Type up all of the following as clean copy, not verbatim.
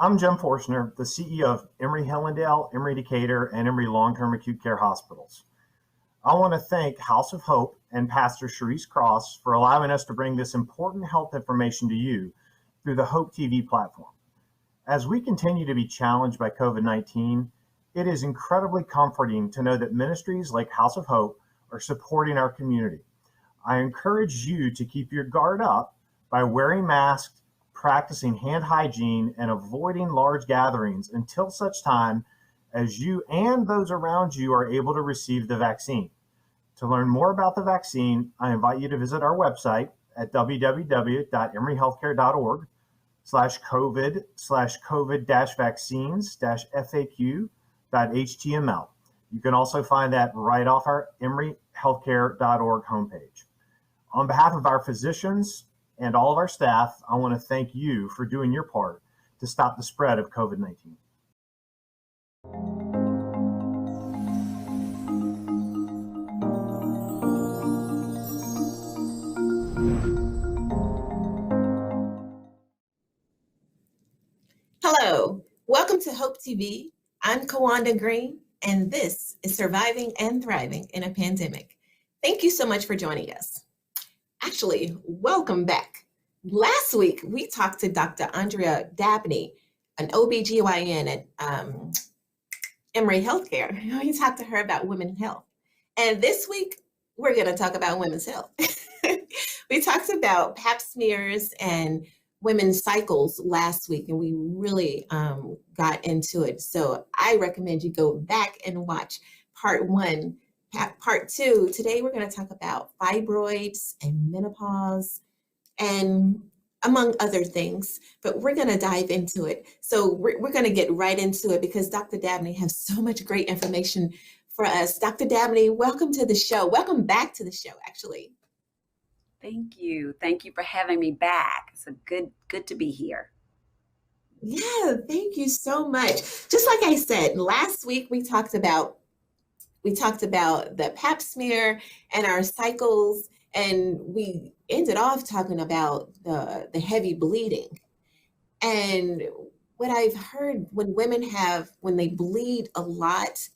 I'm Jim Forstner, the CEO of Emory Hillendale, Emory Decatur, and Emory Long-Term Acute Care Hospitals. I want to thank House of Hope and Pastor Sharice Cross for allowing us to bring this important health information to you through the Hope TV platform. As we continue to be challenged by COVID-19, it is incredibly comforting to know that ministries like House of Hope are supporting our community. I encourage you to keep your guard up by wearing masks, practicing hand hygiene, and avoiding large gatherings until such time as you and those around you are able to receive the vaccine. To learn more about the vaccine, I invite you to visit our website at www.emoryhealthcare.org/COVID-vaccines-FAQ.html. You can also find that right off our emoryhealthcare.org homepage. On behalf of our physicians and all of our staff, I want to thank you for doing your part to stop the spread of COVID-19. Hello, welcome to Hope TV. I'm Kawanda Green, and this is Surviving and Thriving in a Pandemic. Thank you so much for joining us. Actually, welcome back. Last week, we talked to Dr. Andrea Dabney, an OBGYN at Emory Healthcare. We talked to her about women's health. And this week, we're going to talk about women's health. We talked about pap smears and women's cycles last week, and we really got into it. So I recommend you go back and watch part 1. Part 2, today we're going to talk about fibroids and menopause and among other things, but we're going to dive into it. So we're going to get right into it because Dr. Dabney has so much great information for us. Dr. Dabney, welcome to the show. Welcome back to the show, actually. Thank you. Thank you for having me back. It's a good to be here. Yeah, thank you so much. Just like I said, last week we talked about the pap smear and our cycles, and we ended off talking about the heavy bleeding. And what I've heard when when they bleed a lot,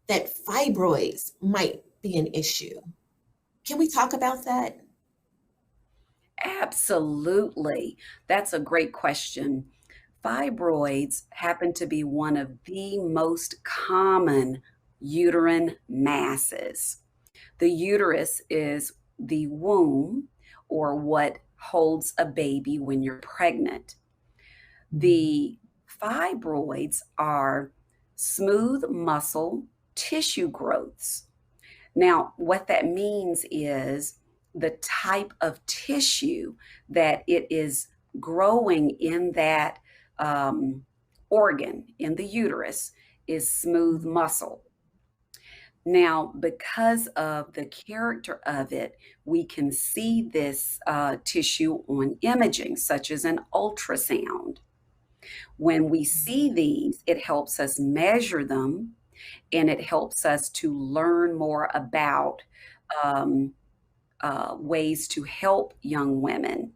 that fibroids might be an issue. Can we talk about that? Absolutely. That's a great question. Fibroids happen to be one of the most common uterine masses. The uterus is the womb or what holds a baby when you're pregnant. The fibroids are smooth muscle tissue growths. Now, what that means is the type of tissue that it is growing in that organ in the uterus is smooth muscle. Now, because of the character of it, we can see this tissue on imaging, such as an ultrasound. When we see these, it helps us measure them, and it helps us to learn more about ways to help young women,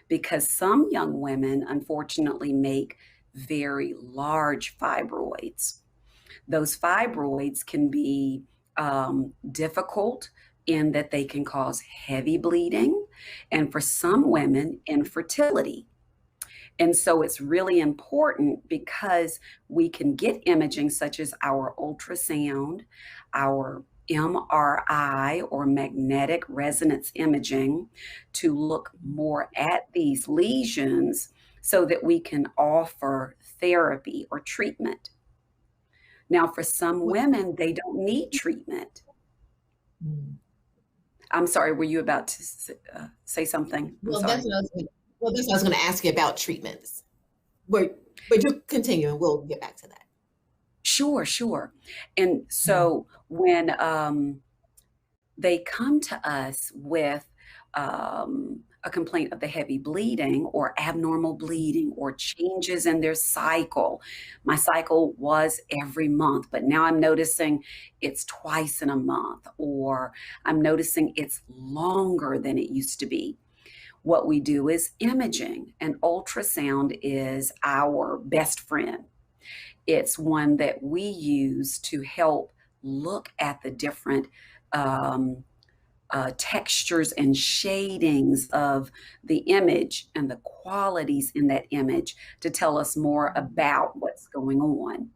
because some young women unfortunately make very large fibroids. Those fibroids can be difficult in that they can cause heavy bleeding, and for some women, infertility. And so it's really important because we can get imaging such as our ultrasound, our MRI or magnetic resonance imaging to look more at these lesions so that we can offer therapy or treatment. Now, for some women, they don't need treatment. I'm sorry, were you about to say something? That's what I was going to ask you about treatments. But you continue and we'll get back to that. Sure. And so when they come to us with a complaint of the heavy bleeding or abnormal bleeding or changes in their cycle. My cycle was every month, but now I'm noticing it's twice in a month, or I'm noticing it's longer than it used to be. what we do is imaging, and ultrasound is our best friend. It's one that we use to help look at the different um, textures and shadings of the image and the qualities in that image to tell us more about what's going on.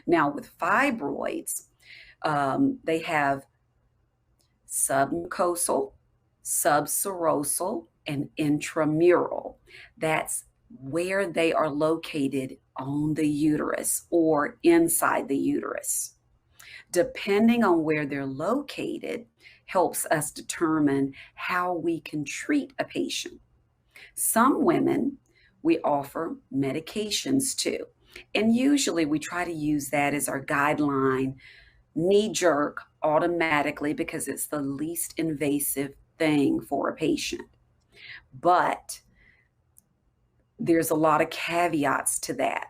Now, with fibroids, they have submucosal, subserosal, and intramural. That's where they are located on the uterus or inside the uterus. Depending on where they're located, helps us determine how we can treat a patient. Some women we offer medications to, and usually we try to use that as our guideline, knee jerk automatically because it's the least invasive thing for a patient. But there's a lot of caveats to that.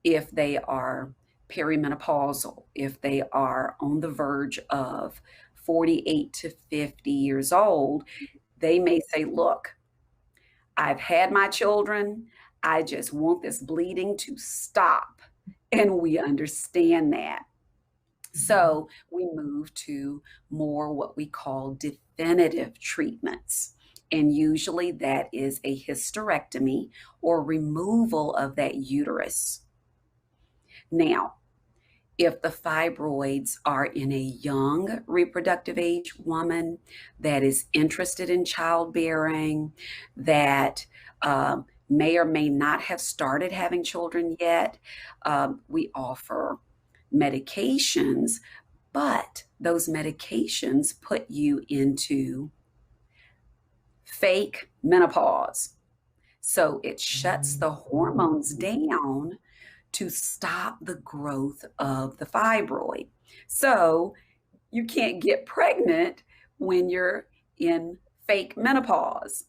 If they are perimenopausal, if they are on the verge of 48 to 50 years old, they may say, look, I've had my children. I just want this bleeding to stop. And we understand that. So we move to more what we call definitive treatments. And usually that is a hysterectomy or removal of that uterus. Now, if the fibroids are in a young reproductive age woman that is interested in childbearing, that may or may not have started having children yet, we offer medications, but those medications put you into fake menopause. So it shuts the hormones down to stop the growth of the fibroid. So you can't get pregnant when you're in fake menopause.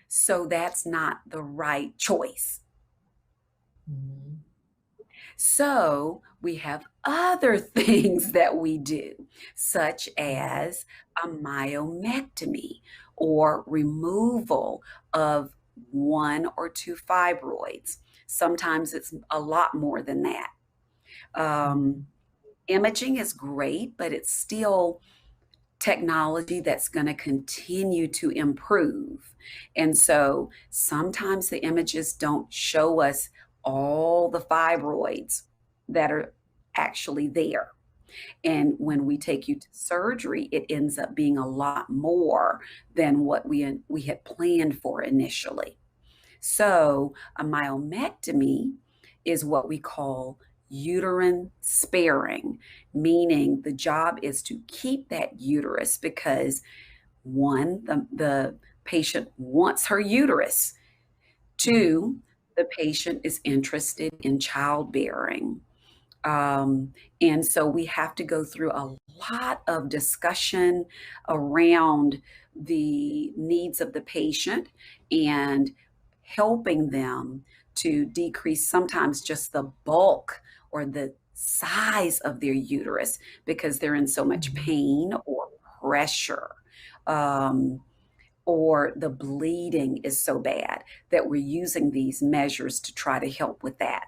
So that's not the right choice. So we have other things that we do, such as a myomectomy or removal of one or two fibroids. Sometimes it's a lot more than that. Imaging is great, but it's still technology that's going to continue to improve. And so sometimes the images don't show us all the fibroids that are actually there. And when we take you to surgery, it ends up being a lot more than what we had planned for initially. So a myomectomy is what we call uterine sparing, meaning the job is to keep that uterus because one, the patient wants her uterus. Two, the patient is interested in childbearing. And so we have to go through a lot of discussion around the needs of the patient and helping them to decrease sometimes just the bulk or the size of their uterus because they're in so much pain or pressure. Or the bleeding is so bad that we're using these measures to try to help with that.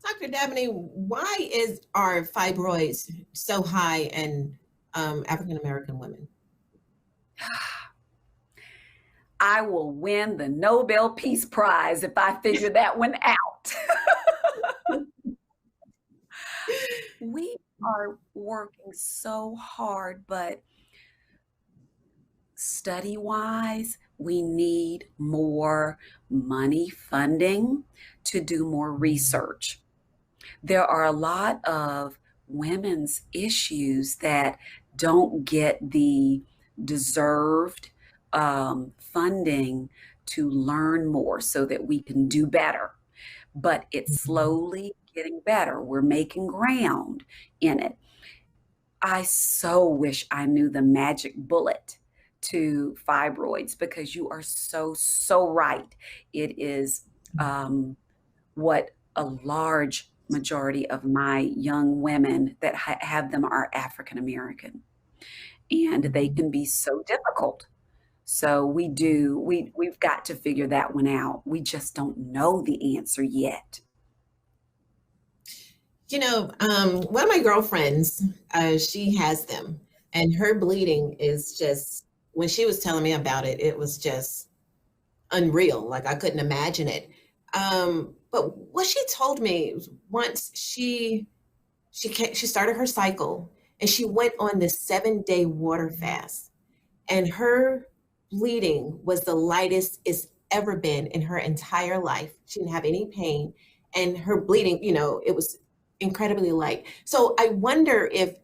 Dr. Dabney, why are fibroids so high in African American women? I will win the Nobel Peace Prize if I figure that one out. We are working so hard, but study-wise, we need more money funding to do more research. There are a lot of women's issues that don't get the deserved funding to learn more so that we can do better. But it's slowly getting better. We're making ground in it. I so wish I knew the magic bullet to fibroids because you are so right. It is what a large majority of my young women that have them are African American. and they can be so difficult. So we've got to figure that one out. We just don't know the answer yet. One of my girlfriends, she has them, and her bleeding is just, when she was telling me about it, it was just unreal. Like I couldn't imagine it. But what she told me was once she started her cycle and she went on this 7-day water fast, and her bleeding was the lightest it's ever been in her entire life. She didn't have any pain, and her bleeding, it was incredibly light. So I wonder if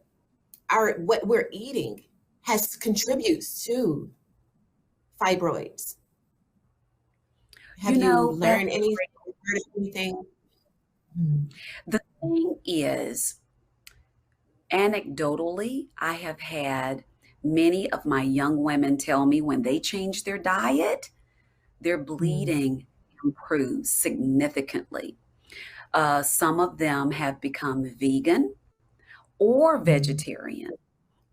our what we're eating has contributes to fibroids. Have You you know, that's learned anything, heard anything? Mm. the thing is, anecdotally, I have had many of my young women tell me when they change their diet, their Mm. bleeding improves significantly. Some of them have become vegan or Mm. vegetarian,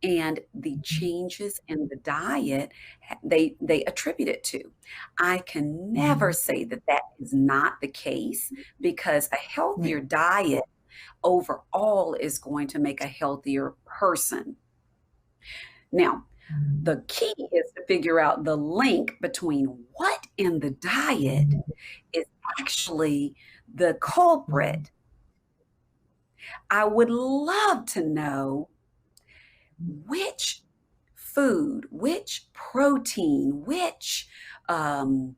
and the changes in the diet they attribute it to. I can never Mm. say that that is not the case, because a healthier Right. diet overall is going to make a healthier person. Now, Mm. the key is to figure out the link between what in the diet is actually the Mm. culprit. I would love to know which food, which protein, which um,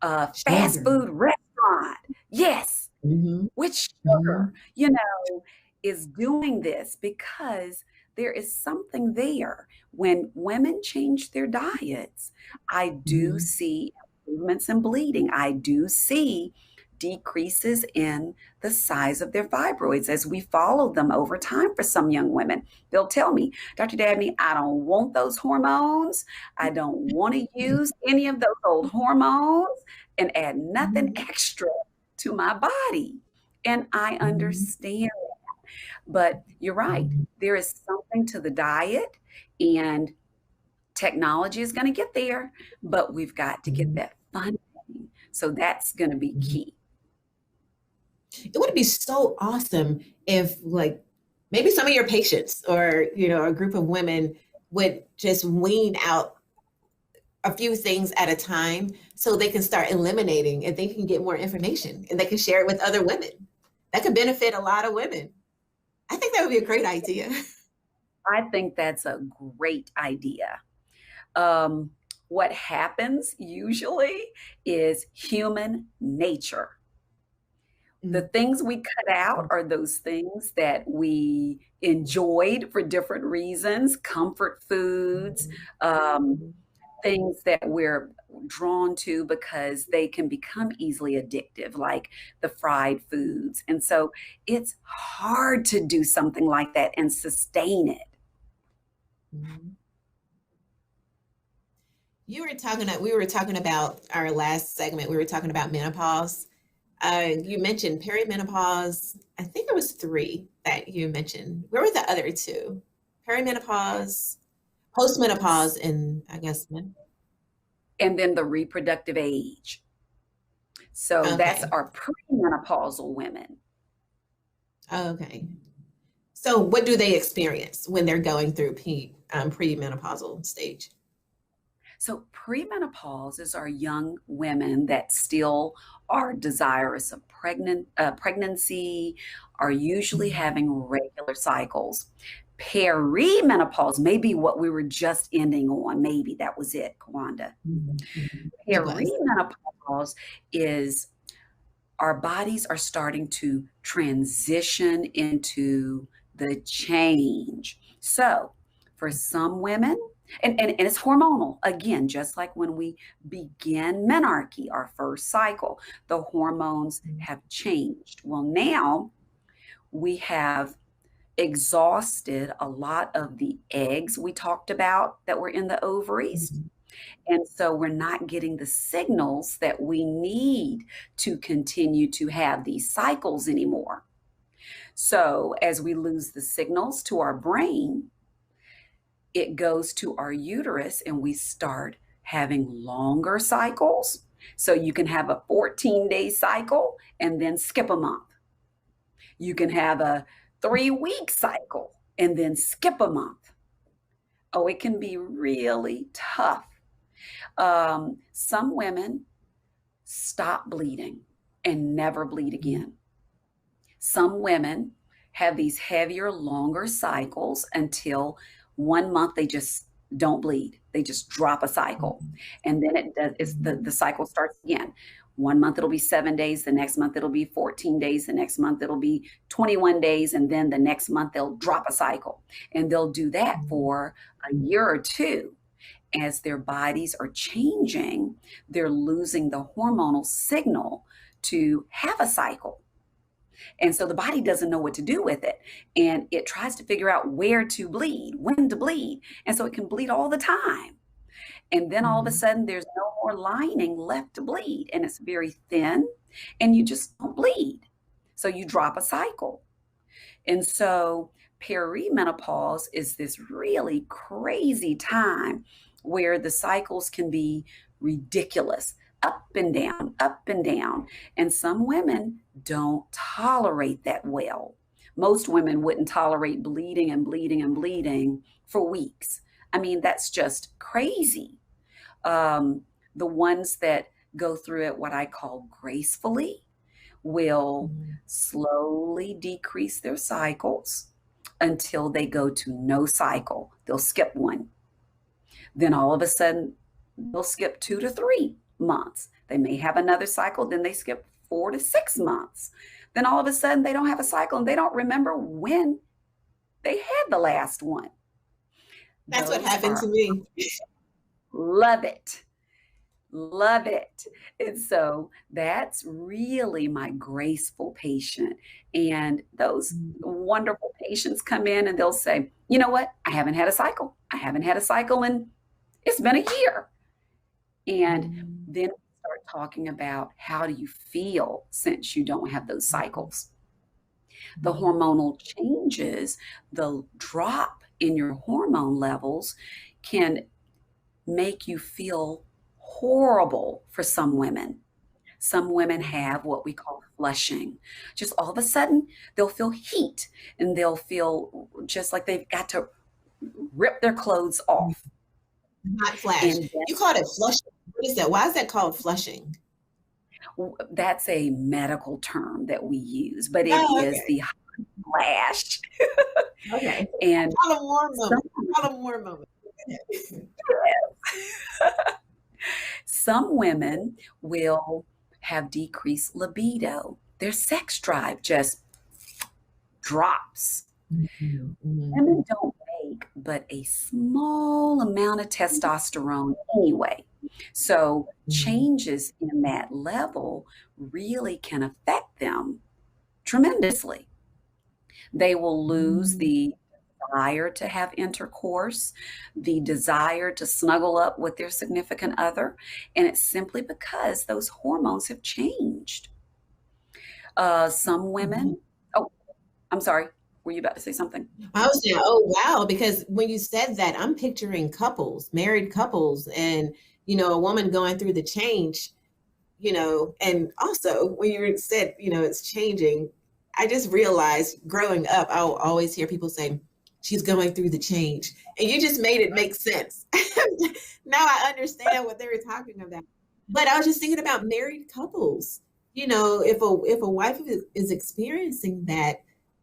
fast Sugar. food restaurant, yes, Mhm. which sugar, Mhm. is doing this, because there is something there. When women change their diets, I do Mhm. see improvements in bleeding. I do see decreases in the size of their fibroids as we follow them over time. For some young women, they'll tell me, Dr. Dabney, I don't want those hormones. I don't want to use any of those old hormones and add nothing Mhm. extra to my body. And I Mhm. understand. But you're right. Mhm. There is something to the diet, and technology is going to get there, but we've got to get Mhm. that funding. So that's going to be Mhm. key. It would be so awesome if, like, maybe some of your patients or, a group of women would just wean out a few things at a time so they can start eliminating and they can get more information and they can share it with other women. That could benefit a lot of women. I think that would be a great idea. I think that's a great idea. Um, what happens usually is human nature. The Mm. things we cut out are those things that we enjoyed for different reasons, comfort foods, um, Mhm. things that we're drawn to because they can become easily addictive, like the fried foods. And so it's hard to do something like that and sustain it. Mhm. We were talking about our last segment. We were talking about menopause. You mentioned perimenopause. I think there was three that you mentioned. Where were the other two? Perimenopause, postmenopause, and I guess And then the reproductive age. So that's okay. our premenopausal women. Okay. So what do they experience when they're going through premenopausal stage? So premenopause is our young women that still are desirous of pregnancy, are usually Mhm. having regular cycles. Perimenopause may be what we were just ending on. Maybe that was it, Kawanda. Mhm. Mhm. It was. Perimenopause is our bodies are starting to transition into the change. So, for some women, and it's hormonal, again, just like when we begin menarche, our first cycle, the hormones have changed. Well, now we have exhausted a lot of the eggs we talked about that were in the ovaries. Mhm. And so we're not getting the signals that we need to continue to have these cycles anymore. So as we lose the signals to our brain, it goes to our uterus and we start having longer cycles. So you can have a 14-day cycle and then skip a month. You can have a 3-week cycle and then skip a month. Oh, it can be really tough. Some women stop bleeding and never bleed again. Some women have these heavier, longer cycles until 1 month they just don't bleed. They just drop a cycle. And then the cycle starts again. 1 month it'll be 7 days, the next month it'll be 14 days, the next month it'll be 21 days, and then the next month they'll drop a cycle. And they'll do that for a year or two. As their bodies are changing, they're losing the hormonal signal to have a cycle. And so the body doesn't know what to do with it. And it tries to figure out where to bleed, when to bleed. And so it can bleed all the time. And then all of a sudden there's no more lining left to bleed. And it's very thin and you just don't bleed. So you drop a cycle. And so perimenopause is this really crazy time where the cycles can be ridiculous, up and down, up and down. And some women don't tolerate that well. Most women wouldn't tolerate bleeding and bleeding and bleeding for weeks. I mean, that's just crazy. The ones that go through it, what I call gracefully, will slowly decrease their cycles until they go to no cycle. They'll skip one. Then all of a sudden, they'll skip 2 to 3 months. They may have another cycle, then they skip 4 to 6 months. Then all of a sudden, they don't have a cycle and they don't remember when they had the last one. That's what happened to me. Love it. Love it. And so that's really my graceful patient. And those wonderful patients come in and they'll say, you know what? I haven't had a cycle. I haven't had a cycle and it's been a year. And then we start talking about how do you feel since you don't have those cycles? The hormonal changes, the drop in your hormone levels can make you feel horrible for some women. Some women have what we call flushing. Just all of a sudden, they'll feel heat and they'll feel just like they've got to rip their clothes off. Hot flash. You called it flushing. What is that? Why is that called flushing? That's a medical term that we use, but it is the hot flash. Okay. And call them warm moment. Call them warm moment. Some women will have decreased libido. Their sex drive just drops. Women don't make but a small amount of testosterone anyway. So changes in that level really can affect them tremendously. They will lose the desire to have intercourse, the desire to snuggle up with their significant other, and it's simply because those hormones have changed. Some women, oh, I'm sorry, were you about to say something? I was saying, oh, wow, because when you said that, I'm picturing couples, married couples, and, you know, a woman going through the change, you know, and also when you said, you know, it's changing, I just realized growing up, I'll always hear people say, she's going through the change. And you just made it make sense. Now I understand what they were talking about. But I was just thinking about married couples. You know, if a wife is experiencing that,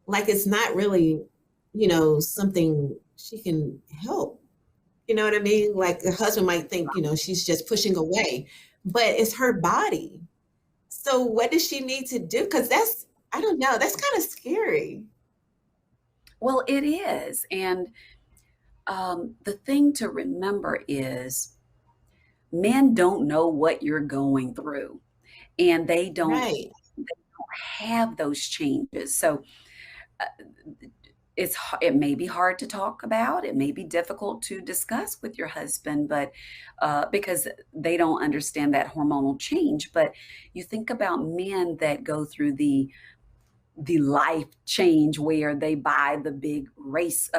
like it's not really, you know, something she can help. You know what I mean? Like the husband might think, you know, she's just pushing away, but it's her body. So what does she need to do? Because that's, I don't know, that's kind of scary. Well, it is. And the thing to remember is men don't know what you're going through, and they don't have those changes. So it may be hard to talk about. It may be difficult to discuss with your husband, but because they don't understand that hormonal change. But you think about men that go through the life change where they buy the big race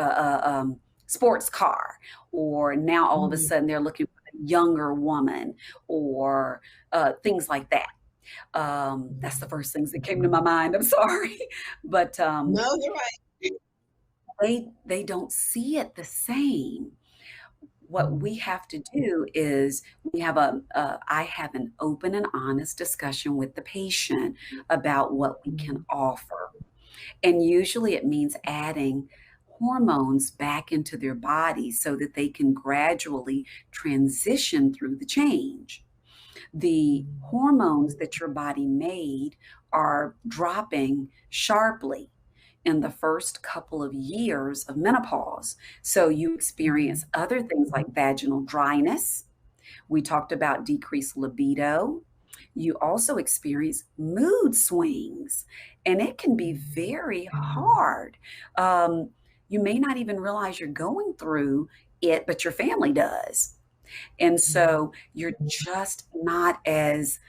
sports car, or now all of a sudden they're looking for a younger woman, or things like that. That's the first things that came to my mind. I'm sorry, but No, you're right. they don't see it the same. What we have to do is I have an open and honest discussion with the patient about what we can offer. And usually it means adding hormones back into their body so that they can gradually transition through the change. The hormones that your body made are dropping sharply in the first couple of years of menopause. So you experience other things like vaginal dryness. We talked about decreased libido. You also experience mood swings, and it can be very hard. You may not even realize you're going through it, but your family does. And so you're just not as,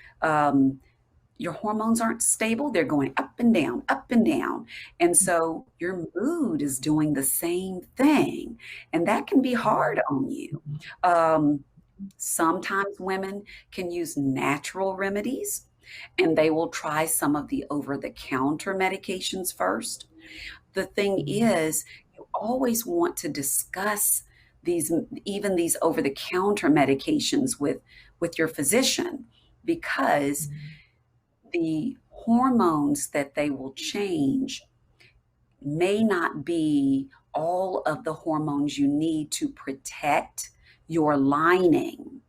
your hormones aren't stable. They're going up and down, up and down. And so your mood is doing the same thing. And that can be hard on you. Sometimes women can use natural remedies, and they will try some of the over the counter medications first. The thing is, you always want to discuss these, even these over the counter medications with your physician, because the hormones that they will change may not be all of the hormones you need to protect your lining.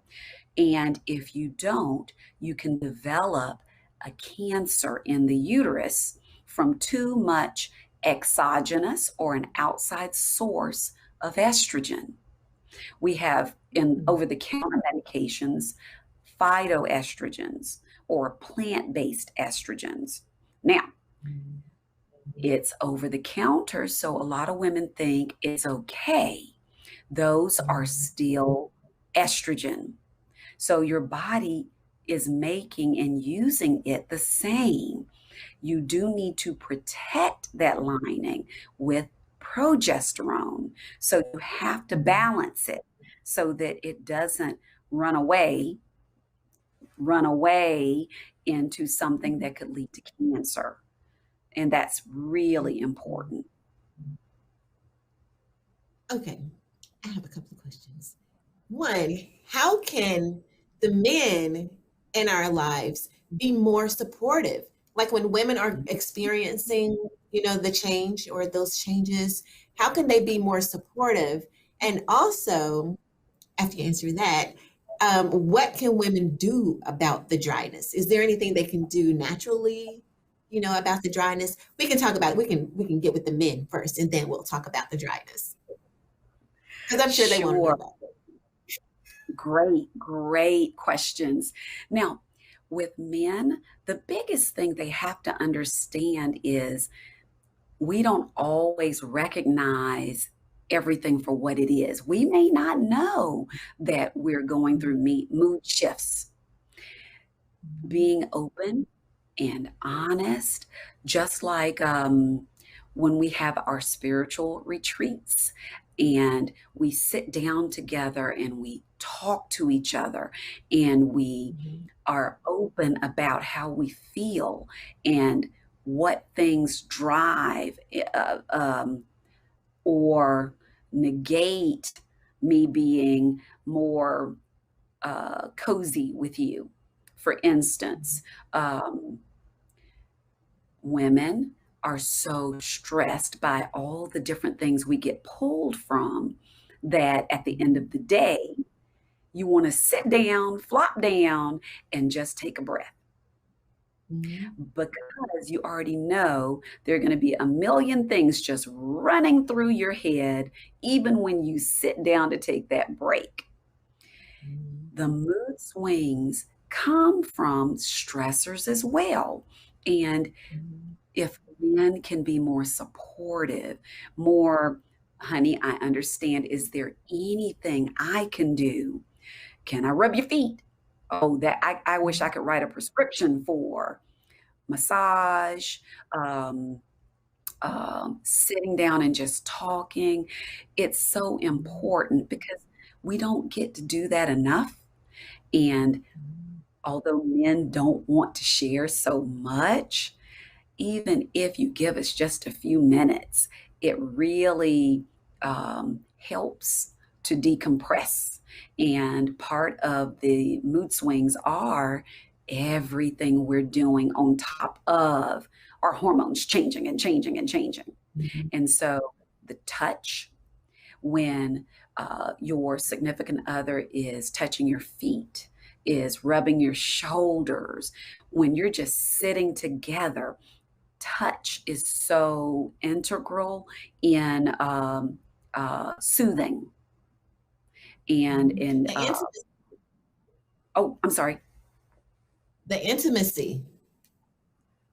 And if you don't, you can develop a cancer in the uterus from too much exogenous or an outside source of estrogen. We have in over the counter medications, phytoestrogens or plant-based estrogens. Now, it's over the counter, so a lot of women think it's okay. Those are still estrogen. So your body is making and using it the same. You do need to protect that lining with progesterone. So you have to balance it so that it doesn't run away into something that could lead to cancer. And that's really important. Okay, I have a couple of questions. One, how can the men in our lives be more supportive? Like when women are experiencing, the change or those changes, how can they be more supportive? And also, after you answer that, what can women do about the dryness? Is there anything they can do naturally, about the dryness? We can talk about it. We can get with the men first, and then we'll talk about the dryness. Because I'm sure they want to know Sure. about it. Great questions. Now, with men, the biggest thing they have to understand is we don't always recognize everything for what it is. We may not know that we're going through mood shifts. Being open and honest, just like when we have our spiritual retreats and we sit down together and we talk to each other and we are open about how we feel and what things drive or negate me being more cozy with you. For instance, women are so stressed by all the different things we get pulled from that at the end of the day, you want to sit down, flop down, and just take a breath. Because you already know there are going to be a million things just running through your head, even when you sit down to take that break. The mood swings come from stressors as well. And if men can be more supportive, more, honey, I understand. Is there anything I can do? Can I rub your feet? Oh, that I wish I could write a prescription for massage, sitting down and just talking. It's so important because we don't get to do that enough. And although men don't want to share so much, even if you give us just a few minutes, it really helps to decompress. And part of the mood swings are everything we're doing on top of our hormones changing and changing and changing. Mhm. And so the touch, when your significant other is touching your feet, is rubbing your shoulders, when you're just sitting together, touch is so integral in soothing and Mhm. in, oh, I'm sorry. The intimacy,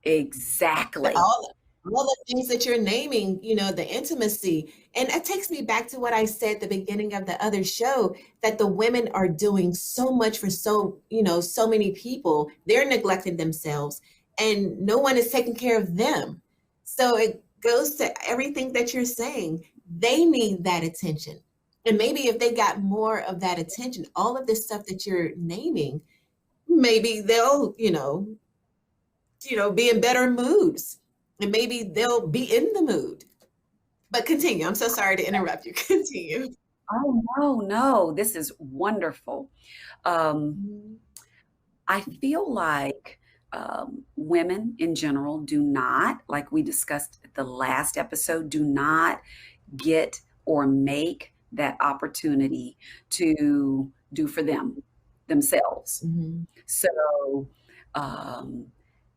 Exactly. all the things that you're naming, you know, the intimacy. And it takes me back to what I said at the beginning of the other show, that the women are doing so much for so, you know, so many people. They're neglecting themselves and no one is taking care of them. So it goes to everything that you're saying. They need that attention. And maybe if they got more of that attention, all of this stuff that you're naming, maybe they'll, be in better moods and maybe they'll be in the mood. But continue. I'm so sorry to interrupt you. Continue. Oh, no, no, this is wonderful. Um, Mhm. I feel like women in general do not, like we discussed at the last episode, do not get or make that opportunity to do for themselves. Mhm. So, um,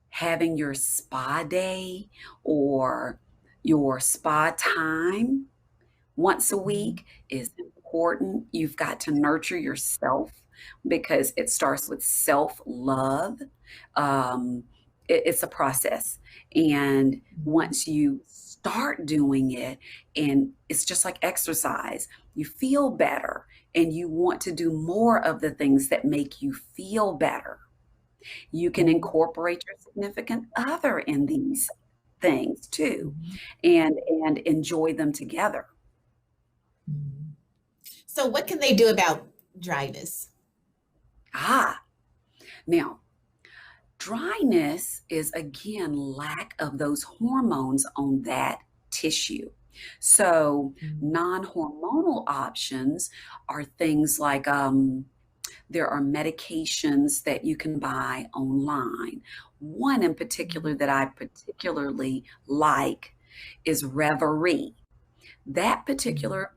having your spa day or your spa time once a Mhm. week is important. You've got to nurture yourself because it starts with self love. Um, it's a process. And Mhm. once you start doing it, and it's just like exercise, you feel better and you want to do more of the things that make you feel better. You can incorporate your significant other in these things too Mhm. and enjoy them together. Mhm. So, what can they do about dryness? Ah, now dryness is again lack of those hormones on that tissue. So, Mhm. non hormonal options are things like there are medications that you can buy online. One in particular that I particularly like is Reverie. That Mhm. particular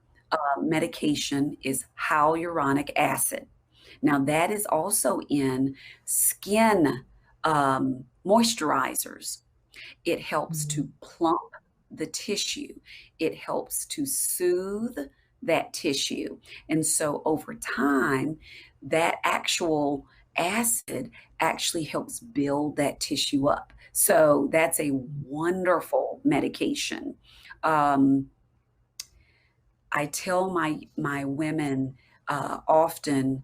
medication is hyaluronic acid. Now, that is also in skin moisturizers. It helps to Mhm. plump the tissue, it helps to soothe that tissue. And so, over time, that actual acid actually helps build that tissue up. So, that's a wonderful medication. Um, I tell my women often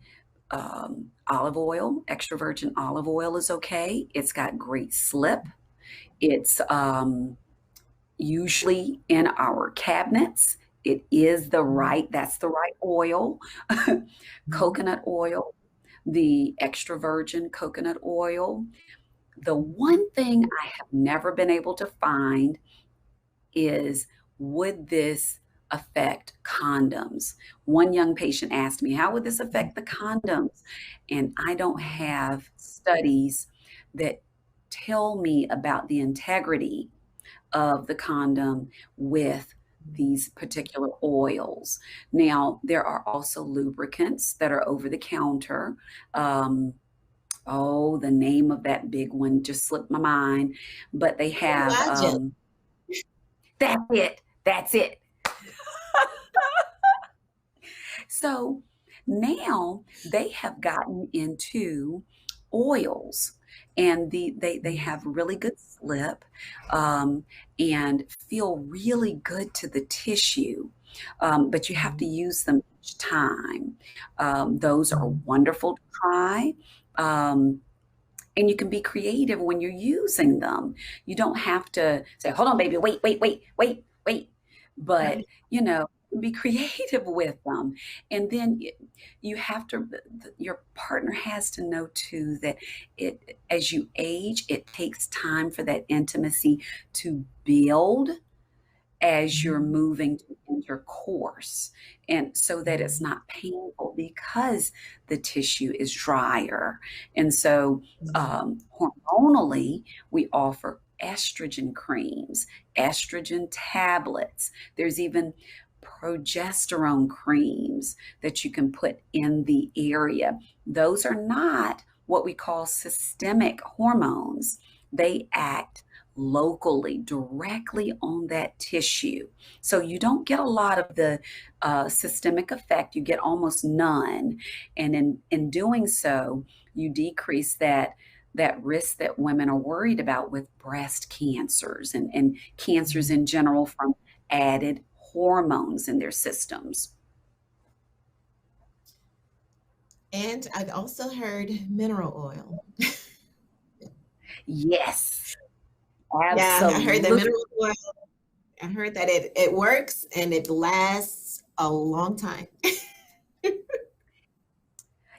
olive oil, extra virgin olive oil is okay. It's got great slip. It's usually in our cabinets. It is that's the right oil. Mhm. Coconut oil, the extra virgin coconut oil. The one thing I have never been able to find is, would this affect condoms? One young patient asked me, how would this affect the condoms? And I don't have studies that tell me about the integrity of the condom with these particular oils. Now, there are also lubricants that are over the counter. Um, oh, the name of that big one just slipped my mind, but they have Imagine. that's it. That's it. So now they have gotten into oils and they Mhm. have really good slip um, and feel really good to the tissue. But you have to Mhm. use them each time. Those are Mhm. wonderful to try. Um, And you can be creative when you're using them. You don't have to say, hold on, baby, wait, wait, wait, wait, wait. But, Right. you know, be creative with them. And then you have to, your partner has to know too that as you age, it takes time for that intimacy to build as you're Mhm. moving to intercourse, and so that it's not painful because the tissue is drier. And so Mhm. hormonally we offer estrogen creams, estrogen tablets. There's even progesterone creams that you can put in the area. Those are not what we call systemic hormones. They act locally, directly on that tissue. So you don't get a lot of the systemic effect, you get almost none. And in doing so, you decrease that risk that women are worried about with breast cancers and cancers Mhm. in general from added hormones in their systems. And I've also heard mineral oil. Yes, Yeah, I heard that absolutely. mineral oil. I heard that it works and it lasts a long time.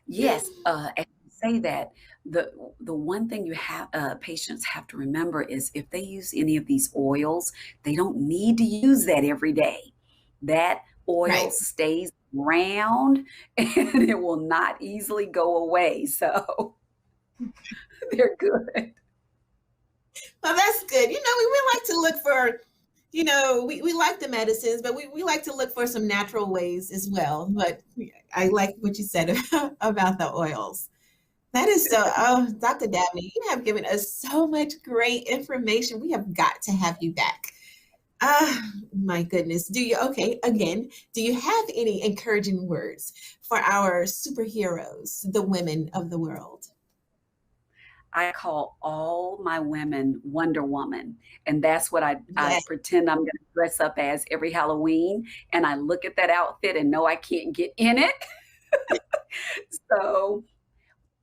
Yes, and you say that the one thing you have patients have to remember is if they use any of these oils, they don't need to use that every day. That oil Right. stays around and it will not easily go away. So they're good. Well, that's good. We like to look for, we like the medicines, but we like to look for some natural ways as well. But I like what you said about the oils. That is so, oh, Dr. Dabney, you have given us so much great information. We have got to have you back. Ah, my goodness. Okay, again, do you have any encouraging words for our superheroes, the women of the world? I call all my women Wonder Woman. And that's what I Yes. pretend I'm going to dress up as every Halloween. And I look at that outfit and know I can't get in it. So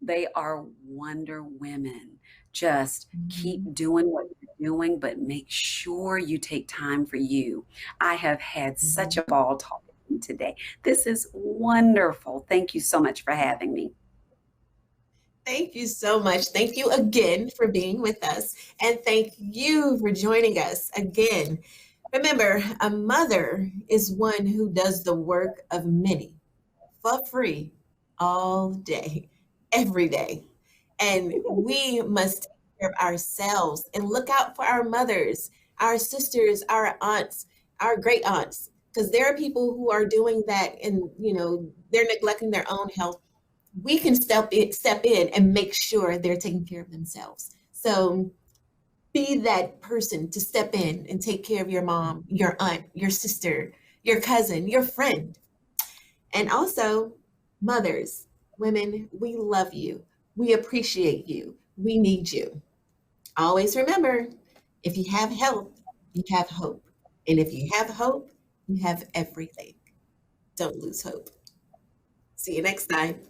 they are Wonder Women. Just keep Mhm. doing what you're doing, but make sure you take time for you. I have had such Mhm. a ball talking to you today. This is wonderful. Thank you so much for having me. Thank you so much. Thank you again for being with us. And thank you for joining us again. Remember, a mother is one who does the work of many for free all day, every day. And we must take care of ourselves and look out for our mothers, our sisters, our aunts, our great aunts, because there are people who are doing that and they're neglecting their own health. We can step in and make sure they're taking care of themselves. So be that person to step in and take care of your mom, your aunt, your sister, your cousin, your friend. And also, mothers, women, we love you. We appreciate you. We need you. Always remember, if you have health, you have hope. And if you have hope, you have everything. Don't lose hope. See you next time.